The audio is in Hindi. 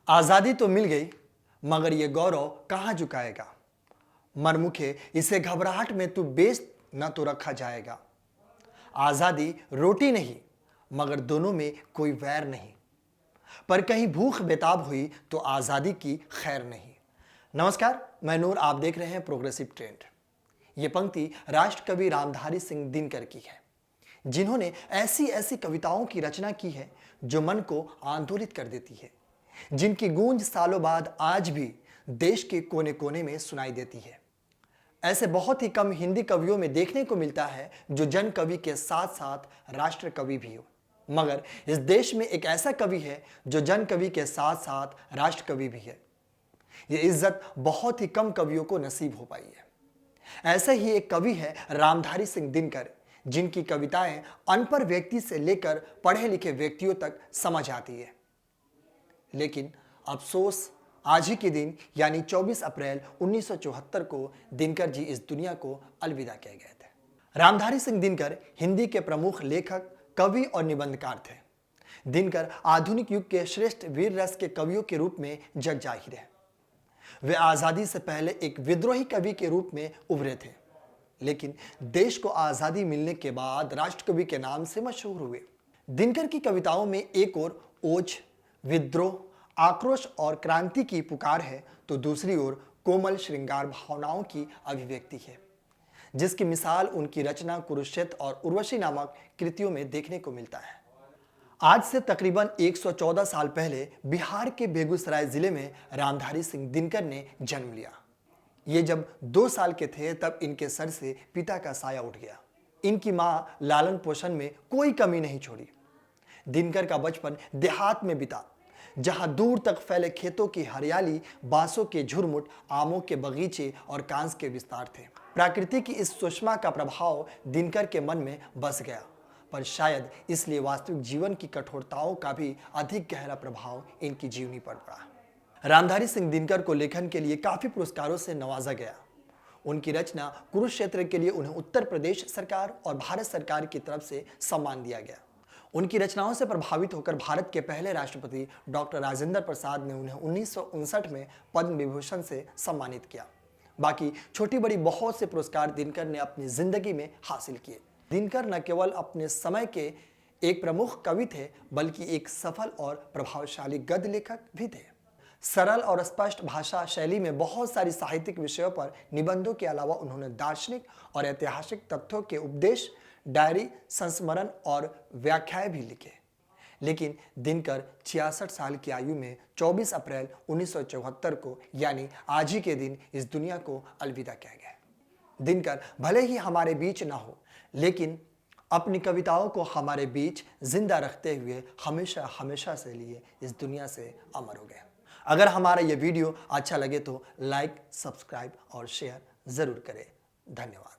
आजादी तो मिल गई, मगर ये गौरव कहां झुकाएगा। मरमुखे इसे घबराहट में तू बेच न तो रखा जाएगा। आजादी रोटी नहीं, मगर दोनों में कोई वैर नहीं। पर कहीं भूख बेताब हुई तो आजादी की खैर नहीं। नमस्कार, मैं नूर, आप देख रहे हैं प्रोग्रेसिव ट्रेंड। ये पंक्ति राष्ट्र कवि रामधारी सिंह दिनकर की है, जिन्होंने ऐसी ऐसी कविताओं की रचना की है जो मन को आंदोलित कर देती है, जिनकी गूंज सालों बाद आज भी देश के कोने कोने में सुनाई देती है। ऐसे बहुत ही कम हिंदी कवियों में देखने को मिलता है जो जन कवि के साथ साथ राष्ट्र कवि भी हो, मगर इस देश में एक ऐसा कवि है जो जन कवि के साथ साथ राष्ट्र कवि भी है। ये इज्जत बहुत ही कम कवियों को नसीब हो पाई है। ऐसे ही एक कवि है रामधारी सिंह दिनकर, जिनकी कविताएं अनपढ़ व्यक्ति से लेकर पढ़े लिखे व्यक्तियों तक समझ आती है। लेकिन अफसोस, आज ही के दिन यानी 24 अप्रैल 1974 को दिनकर जी इस दुनिया को अलविदा कह गए थे। रामधारी सिंह दिनकर हिंदी के प्रमुख लेखक, कवि और निबंधकार थे। दिनकर आधुनिक युग के श्रेष्ठ वीर रस के कवियों के रूप में जग जाहिर है। वे आजादी से पहले एक विद्रोही कवि के रूप में उभरे थे, लेकिन देश को आजादी मिलने के बाद राष्ट्र कवि के नाम से मशहूर हुए। दिनकर की कविताओं में एक ओर ओज, विद्रोह, आक्रोश और क्रांति की पुकार है, तो दूसरी ओर कोमल श्रृंगार भावनाओं की अभिव्यक्ति है, जिसकी मिसाल उनकी रचना कुरुक्षेत्र और उर्वशी नामक कृतियों में देखने को मिलता है। आज से तकरीबन 114 साल पहले बिहार के बेगूसराय जिले में रामधारी सिंह दिनकर ने जन्म लिया। ये जब 2 साल के थे तब इनके सर से पिता का साया उठ गया। इनकी मां लालन पोषण में कोई कमी नहीं छोड़ी। दिनकर का बचपन देहात में बीता, जहां दूर तक फैले खेतों की हरियाली, बांसों के झुरमुट, आमों के बगीचे और कांस के विस्तार थे। प्रकृति की इस सुषमा का प्रभाव दिनकर के मन में बस गया, पर शायद इसलिए वास्तविक जीवन की कठोरताओं का भी अधिक गहरा प्रभाव इनकी जीवनी पर पड़ा। रामधारी सिंह दिनकर को लेखन के लिए काफी पुरस्कारों से नवाजा गया। उनकी रचना कुरुक्षेत्र के लिए उन्हें उत्तर प्रदेश सरकार और भारत सरकार की तरफ से सम्मान दिया गया। उनकी रचनाओं से प्रभावित होकर भारत के पहले राष्ट्रपति डॉक्टर राजेंद्र प्रसाद ने उन्हें 1959 में पद्म विभूषण से सम्मानित किया। बाकी छोटी बड़ी बहुत से पुरस्कार दिनकर ने अपनी जिंदगी में हासिल किए। दिनकर न केवल अपने समय के एक प्रमुख कवि थे, बल्कि एक सफल और प्रभावशाली गद्य लेखक भी थे। सरल और स्पष्ट भाषा शैली में बहुत सारी साहित्यिक विषयों पर निबंधों के अलावा उन्होंने दार्शनिक और ऐतिहासिक तथ्यों के उपदेश, डायरी, संस्मरण और व्याख्याएं भी लिखे। लेकिन दिनकर 66 साल की आयु में 24 अप्रैल 1974 को यानी आज ही के दिन इस दुनिया को अलविदा कह गए। दिनकर भले ही हमारे बीच ना हो, लेकिन अपनी कविताओं को हमारे बीच जिंदा रखते हुए हमेशा हमेशा से लिए इस दुनिया से अमर हो गए। अगर हमारा ये वीडियो अच्छा लगे तो लाइक, सब्सक्राइब और शेयर जरूर करें। धन्यवाद।